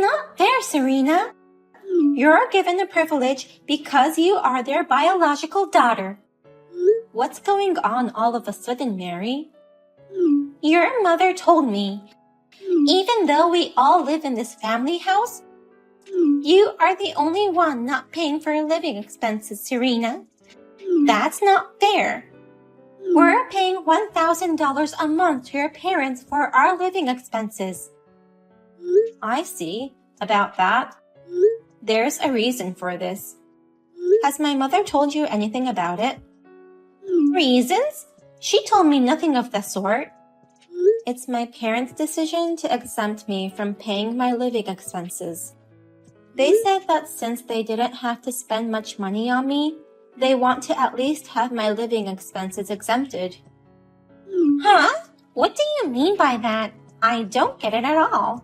not fair, Serena. You're given a privilege because you are their biological daughter. What's going on all of a sudden, Mary? Your mother told me, even though we all live in this family house, you are the only one not paying for living expenses, Serena. That's not fair. We're paying $1,000 a month to your parents for our living expenses. I see. About that. There's a reason for this. Has my mother told you anything about it? Reasons? She told me nothing of the sort. It's my parents' decision to exempt me from paying my living expenses. They said that since they didn't have to spend much money on me, they want to at least have my living expenses exempted. Huh? What do you mean by that? I don't get it at all.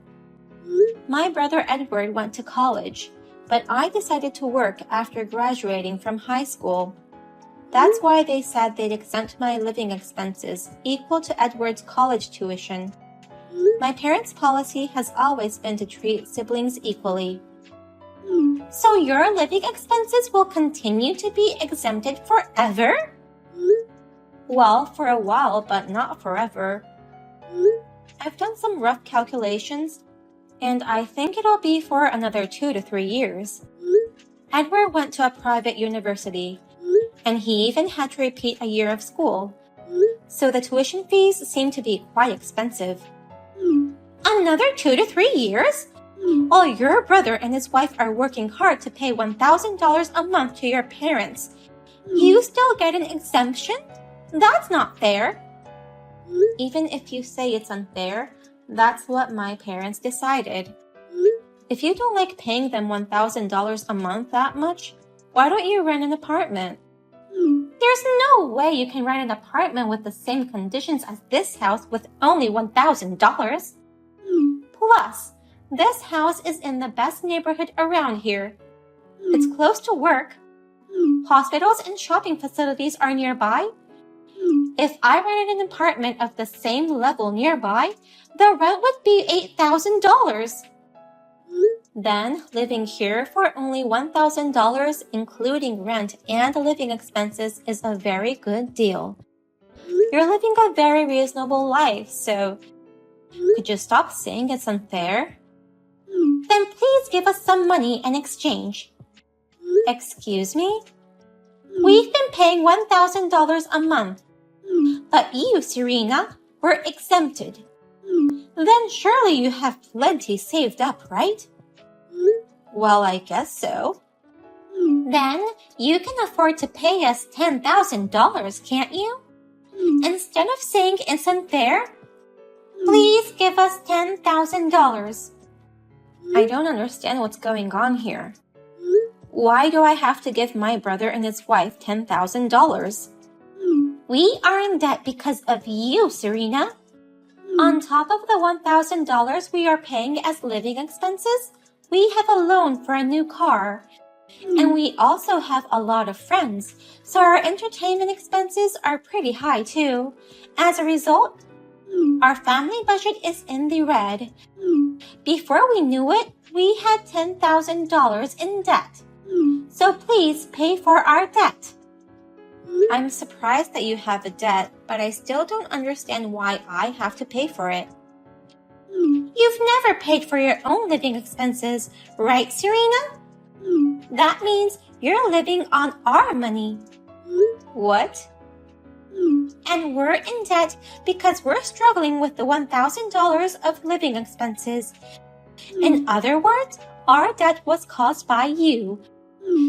My brother Edward went to college, but I decided to work after graduating from high school. That's why they said they'd exempt my living expenses equal to Edward's college tuition. My parents' policy has always been to treat siblings equally. So your living expenses will continue to be exempted forever? Well, for a while, but not forever. I've done some rough calculations, and I think it'll be for another 2 to 3 years. Edward went to a private university, and he even had to repeat a year of school, so the tuition fees seem to be quite expensive. Another 2 to 3 years? While your brother and his wife are working hard to pay $1,000 a month to your parents, you still get an exemption? That's not fair. Even if you say it's unfair, that's what my parents decided. If you don't like paying them $1,000 a month that much, why don't you rent an apartment? There's no way you can rent an apartment with the same conditions as this house with only $1,000. Plus, this house is in the best neighborhood around here. It's close to work. Hospitals and shopping facilities are nearby. If I rented an apartment of the same level nearby, the rent would be $8,000. Then, living here for only $1,000, including rent and living expenses, is a very good deal. You're living a very reasonable life, so could you stop saying it's unfair? Then please give us some money in exchange. Excuse me? We've been paying $1,000 a month, but you, Serena, were exempted. Then surely you have plenty saved up, right? Well, I guess so. Then you can afford to pay us $10,000, can't you? Instead of saying it's unfair, please give us $10,000. I don't understand what's going on here. Why do I have to give my brother and his wife $10,000? We are in debt because of you, Serena. On top of the $1,000 we are paying as living expenses, we have a loan for a new car. And we also have a lot of friends, so our entertainment expenses are pretty high too. As a result, our family budget is in the red. Before we knew it, we had $10,000 in debt. So please pay for our debt. I'm surprised that you have a debt, but I still don't understand why I have to pay for it. You've never paid for your own living expenses, right, Serena? That means you're living on our money. What? And we're in debt because we're struggling with the $1,000 of living expenses. In other words, our debt was caused by you.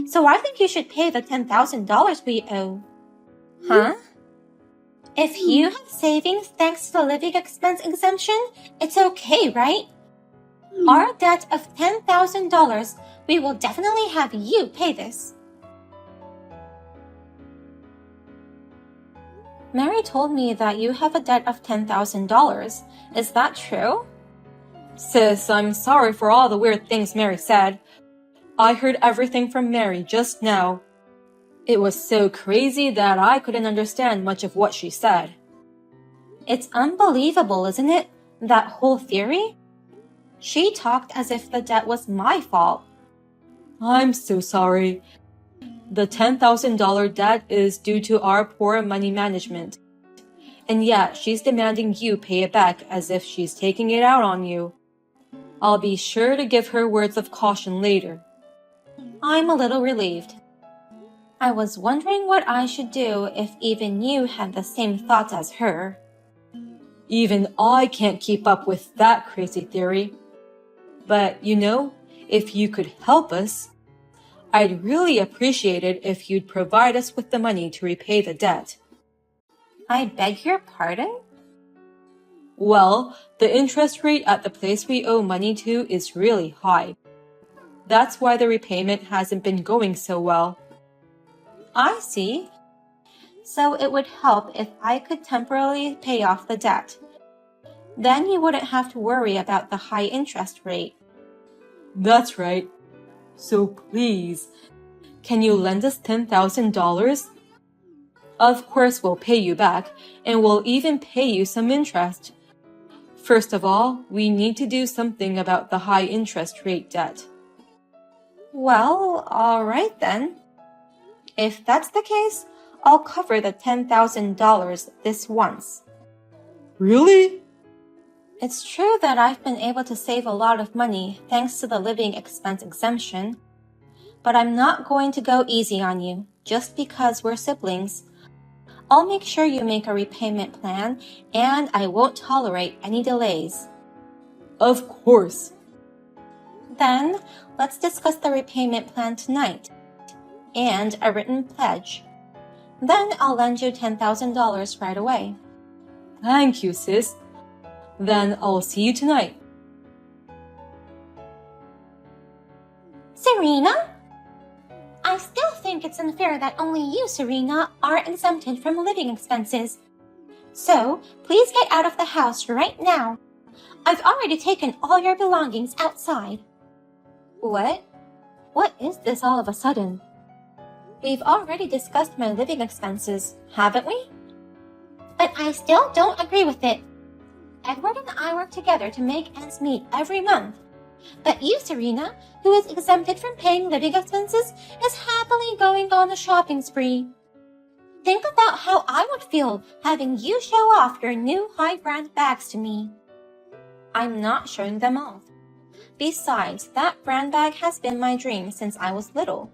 So I think you should pay the $10,000 we owe. Huh? If you have savings thanks to the living expense exemption, it's okay, right? Our debt of $10,000, we will definitely have you pay this. Mary told me that you have a debt of $10,000. Is that true? Sis, I'm sorry for all the weird things Mary said. I heard everything from Mary just now. It was so crazy that I couldn't understand much of what she said. It's unbelievable, isn't it? That whole theory? She talked as if the debt was my fault. I'm so sorry. The $10,000 debt is due to our poor money management. And yet, she's demanding you pay it back as if she's taking it out on you. I'll be sure to give her words of caution later. I'm a little relieved. I was wondering what I should do if even you had the same thoughts as her. Even I can't keep up with that crazy theory. But, if you could help us, I'd really appreciate it if you'd provide us with the money to repay the debt. I beg your pardon? Well, the interest rate at the place we owe money to is really high. That's why the repayment hasn't been going so well. I see. So it would help if I could temporarily pay off the debt. Then you wouldn't have to worry about the high interest rate. That's right. So please, can you lend us $10,000? Of course we'll pay you back, and we'll even pay you some interest. First of all, we need to do something about the high interest rate debt. Well, all right then. If that's the case, I'll cover the $10,000 this once. Really? It's true that I've been able to save a lot of money thanks to the living expense exemption. But I'm not going to go easy on you just because we're siblings. I'll make sure you make a repayment plan, and I won't tolerate any delays. Of course. Then, let's discuss the repayment plan tonight, and a written pledge. Then I'll lend you $10,000 right away. Thank you, sis. Then I'll see you tonight. Serena? I still think it's unfair that only you, Serena, are exempted from living expenses. So, please get out of the house right now. I've already taken all your belongings outside. What? What is this all of a sudden? We've already discussed my living expenses, haven't we? But I still don't agree with it. Edward and I work together to make ends meet every month. But you, Serena, who is exempted from paying living expenses, is happily going on a shopping spree. Think about how I would feel having you show off your new high-brand bags to me. I'm not showing them off. Besides, that brand bag has been my dream since I was little.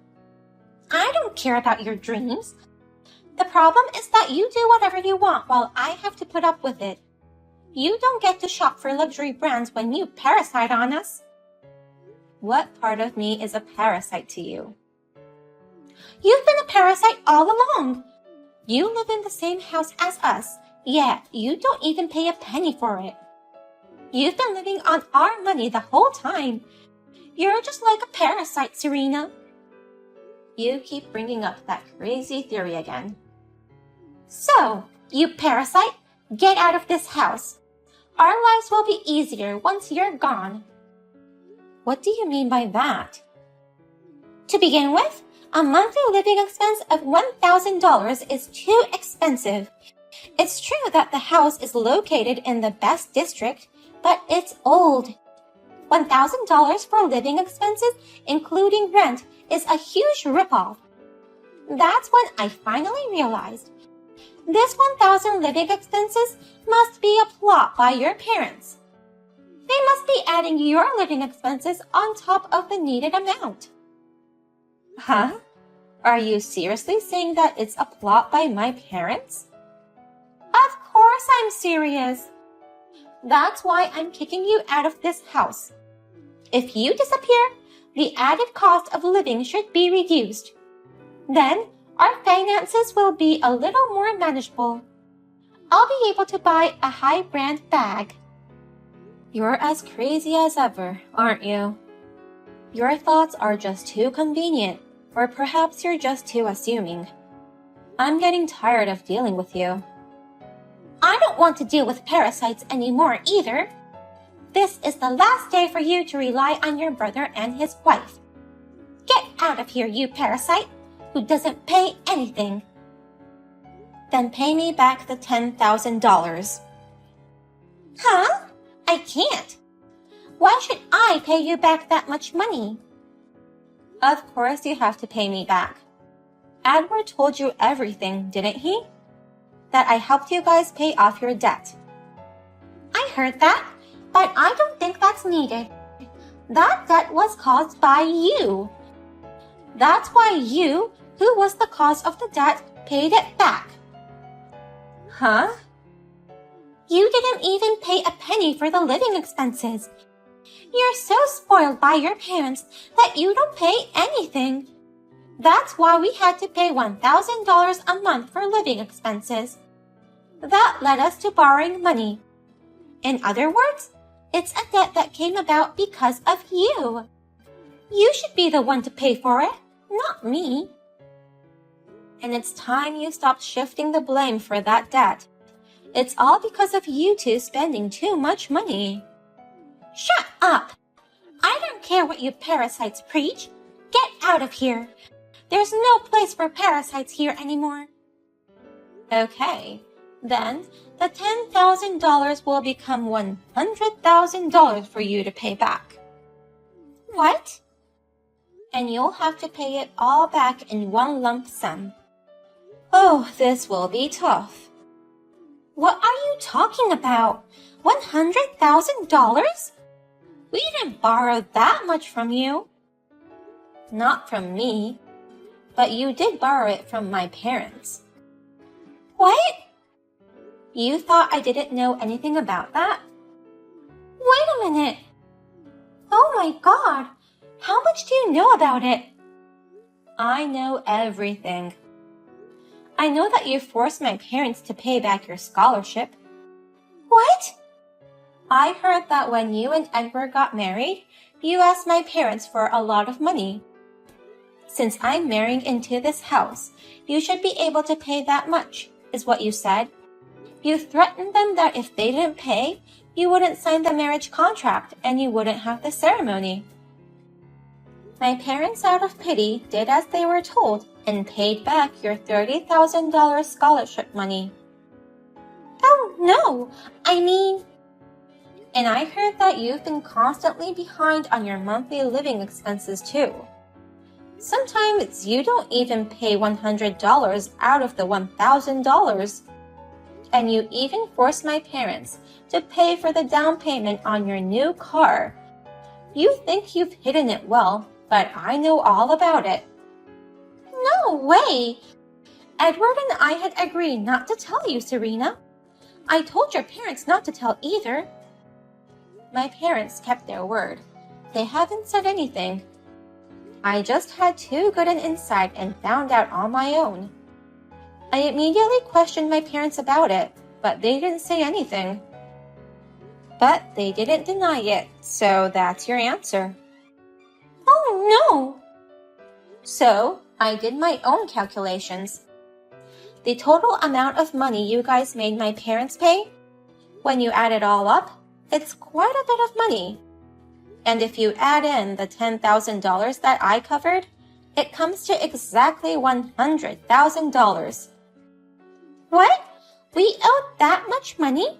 I don't care about your dreams. The problem is that you do whatever you want while I have to put up with it. You don't get to shop for luxury brands when you parasite on us. What part of me is a parasite to you? You've been a parasite all along. You live in the same house as us, yet you don't even pay a penny for it. You've been living on our money the whole time. You're just like a parasite, Serena. You keep bringing up that crazy theory again. So, you parasite, get out of this house. Our lives will be easier once you're gone. What do you mean by that? To begin with, a monthly living expense of $1,000 is too expensive. It's true that the house is located in the best district, but it's old. $1,000 for living expenses, including rent, is a huge ripoff. That's when I finally realized this 1,000 living expenses must be a plot by your parents. They must be adding your living expenses on top of the needed amount. Huh? Are you seriously saying that it's a plot by my parents? Of course I'm serious. That's why I'm kicking you out of this house. If you disappear, the added cost of living should be reduced. Then, our finances will be a little more manageable. I'll be able to buy a high-brand bag. You're as crazy as ever, aren't you? Your thoughts are just too convenient, or perhaps you're just too assuming. I'm getting tired of dealing with you. I don't want to deal with parasites anymore either. This is the last day for you to rely on your brother and his wife. Get out of here, you parasite, who doesn't pay anything. Then pay me back the $10,000. Huh? I can't. Why should I pay you back that much money? Of course you have to pay me back. Edward told you everything, didn't he? That I helped you guys pay off your debt. I heard that, but I don't think that's needed. That debt was caused by you. That's why you, who was the cause of the debt, paid it back. Huh? You didn't even pay a penny for the living expenses. You're so spoiled by your parents that you don't pay anything. That's why we had to pay $1,000 a month for living expenses. That led us to borrowing money. In other words, it's a debt that came about because of you. You should be the one to pay for it, not me. And it's time you stopped shifting the blame for that debt. It's all because of you two spending too much money. Shut up! I don't care what you parasites preach. Get out of here. There's no place for parasites here anymore. Okay, then the $10,000 will become $100,000 for you to pay back. What? And you'll have to pay it all back in one lump sum. Oh, this will be tough. What are you talking about? $100,000? We didn't borrow that much from you. Not from me, but you did borrow it from my parents. What? You thought I didn't know anything about that? Wait a minute. Oh my God, how much do you know about it? I know everything. I know that you forced my parents to pay back your scholarship. What? I heard that when you and Edward got married, you asked my parents for a lot of money. Since I'm marrying into this house, you should be able to pay that much, is what you said. You threatened them that if they didn't pay, you wouldn't sign the marriage contract and you wouldn't have the ceremony. My parents, out of pity, did as they were told and paid back your $30,000 scholarship money. Oh, no! I mean... And I heard that you've been constantly behind on your monthly living expenses too. Sometimes you don't even pay $100 out of the $1,000. And you even forced my parents to pay for the down payment on your new car. You think you've hidden it well, but I know all about it. No way! Edward and I had agreed not to tell you, Serena. I told your parents not to tell either. My parents kept their word. They haven't said anything. I just had too good an insight and found out on my own. I immediately questioned my parents about it, but they didn't say anything. But they didn't deny it, so that's your answer. Oh no! So I did my own calculations. The total amount of money you guys made my parents pay, when you add it all up, it's quite a bit of money. And if you add in the $10,000 that I covered, it comes to exactly $100,000. What? We owed that much money?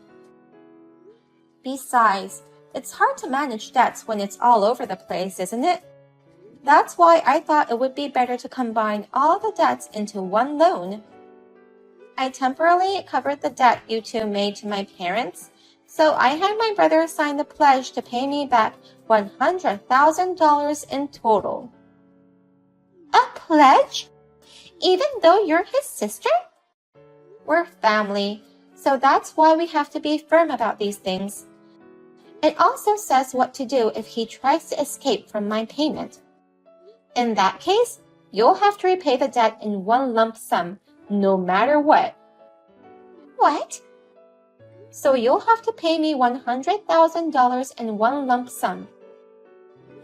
Besides, it's hard to manage debts when it's all over the place, isn't it? That's why I thought it would be better to combine all the debts into one loan. I temporarily covered the debt you two made to my parents, so I had my brother sign the pledge to pay me back $100,000 in total. A pledge? Even though you're his sister? We're family, so that's why we have to be firm about these things. It also says what to do if he tries to escape from my payment. In that case, you'll have to repay the debt in one lump sum, no matter what. What? So you'll have to pay me $100,000 in one lump sum.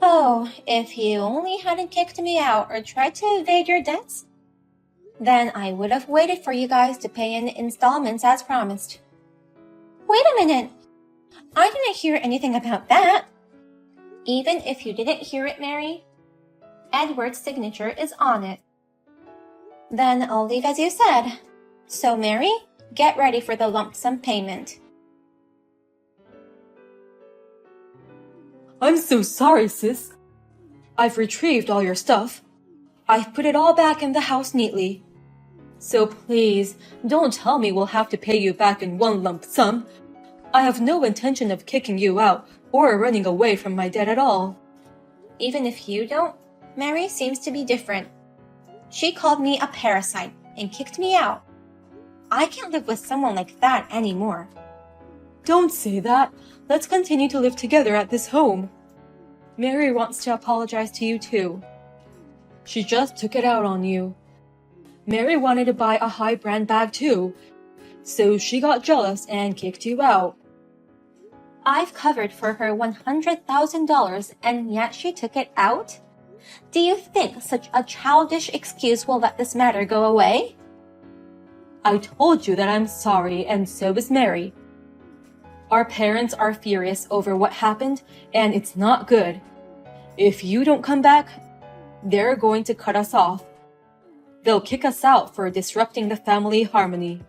Oh, if you only hadn't kicked me out or tried to evade your debts, then I would have waited for you guys to pay in installments as promised. Wait a minute! I didn't hear anything about that. Even if you didn't hear it, Mary, Edward's signature is on it. Then I'll leave as you said. So, Mary, get ready for the lump sum payment. I'm so sorry, sis. I've retrieved all your stuff. I've put it all back in the house neatly. So please, don't tell me we'll have to pay you back in one lump sum. I have no intention of kicking you out or running away from my debt at all. Even if you don't, Mary seems to be different. She called me a parasite and kicked me out. I can't live with someone like that anymore. Don't say that. Let's continue to live together at this home. Mary wants to apologize to you too. She just took it out on you. Mary wanted to buy a high brand bag too, so she got jealous and kicked you out. I've covered for her $100,000 and yet she took it out? Do you think such a childish excuse will let this matter go away? I told you that I'm sorry, and so is Mary. Our parents are furious over what happened, and it's not good. If you don't come back, they're going to cut us off. They'll kick us out for disrupting the family harmony.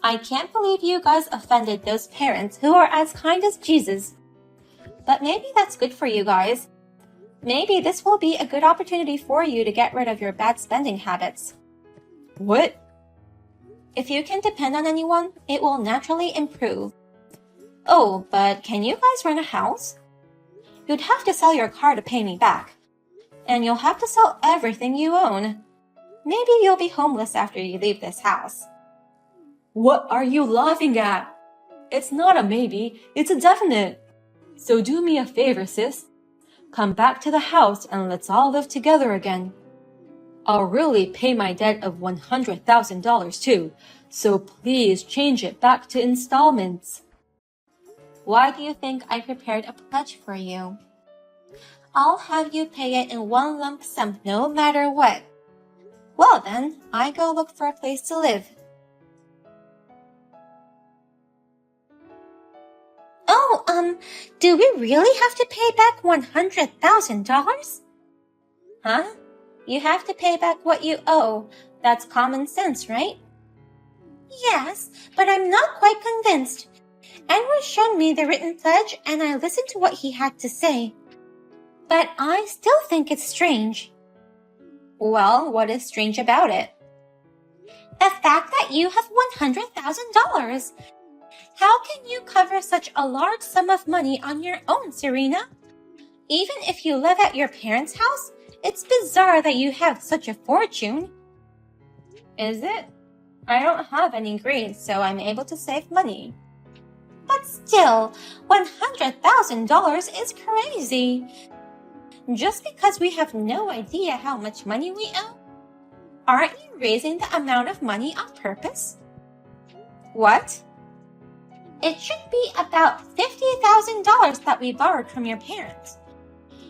I can't believe you guys offended those parents who are as kind as Jesus. But maybe that's good for you guys. Maybe this will be a good opportunity for you to get rid of your bad spending habits. What? If you can depend on anyone, it will naturally improve. Oh, but can you guys rent a house? You'd have to sell your car to pay me back. And you'll have to sell everything you own. Maybe you'll be homeless after you leave this house. What are you laughing at? It's not a maybe, it's a definite. So do me a favor, sis. Come back to the house and let's all live together again. I'll really pay my debt of $100,000 too, so please change it back to installments. Why do you think I prepared a pledge for you? I'll have you pay it in one lump sum no matter what. Well then, I go look for a place to live. Oh, do we really have to pay back $100,000? Huh? You have to pay back what you owe. That's common sense, right? Yes, but I'm not quite convinced. Edward showed me the written pledge and I listened to what he had to say. But I still think it's strange. Well, what is strange about it? The fact that you have $100,000. How can you cover such a large sum of money on your own, Serena? Even if you live at your parents' house, it's bizarre that you have such a fortune. Is it? I don't have any grades, so I'm able to save money. But still, $100,000 is crazy. Just because we have no idea how much money we owe? Aren't you raising the amount of money on purpose? What? It should be about $50,000 that we borrowed from your parents.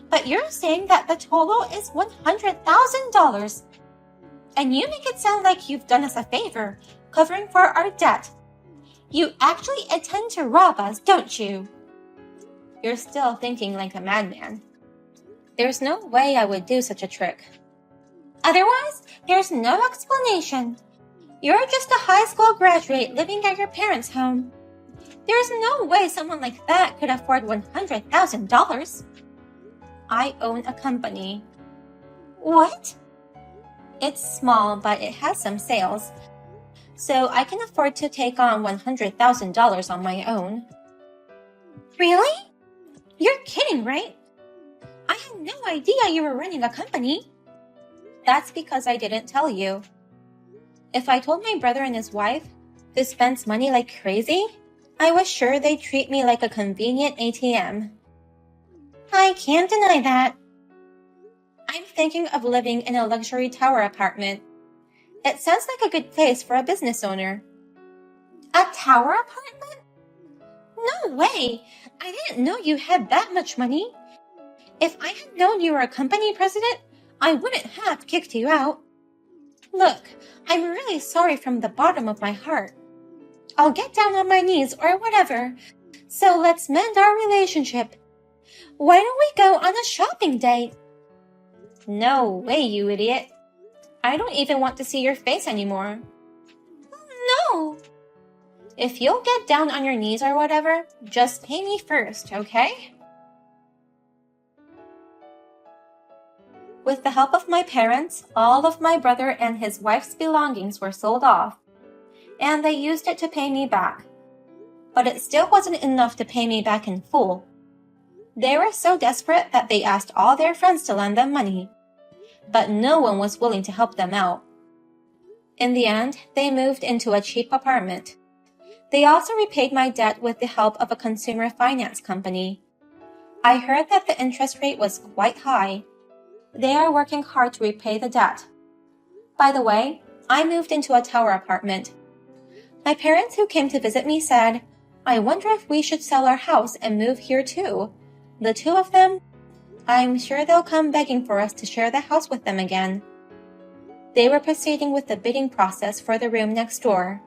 But you're saying that the total is $100,000. And you make it sound like you've done us a favor, covering for our debt. You actually intend to rob us, don't you? You're still thinking like a madman. There's no way I would do such a trick. Otherwise, there's no explanation. You're just a high school graduate living at your parents' home. There's no way someone like that could afford $100,000. I own a company. What? It's small, but it has some sales. So I can afford to take on $100,000 on my own. Really? You're kidding, right? I had no idea you were running a company. That's because I didn't tell you. If I told my brother and his wife, who spends money like crazy, I was sure they'd treat me like a convenient ATM. I can't deny that. I'm thinking of living in a luxury tower apartment. It sounds like a good place for a business owner. A tower apartment? No way! I didn't know you had that much money. If I had known you were a company president, I wouldn't have kicked you out. Look, I'm really sorry from the bottom of my heart. I'll get down on my knees or whatever. So let's mend our relationship. Why don't we go on a shopping date? No way, you idiot. I don't even want to see your face anymore. No. If you'll get down on your knees or whatever, just pay me first, okay? With the help of my parents, all of my brother and his wife's belongings were sold off, and they used it to pay me back. But it still wasn't enough to pay me back in full. They were so desperate that they asked all their friends to lend them money, but no one was willing to help them out. In the end, they moved into a cheap apartment. They also repaid my debt with the help of a consumer finance company. I heard that the interest rate was quite high. They are working hard to repay the debt. By the way, I moved into a tower apartment. My parents who came to visit me said, "I wonder if we should sell our house and move here too." The two of them, I'm sure they'll come begging for us to share the house with them again. They were proceeding with the bidding process for the room next door,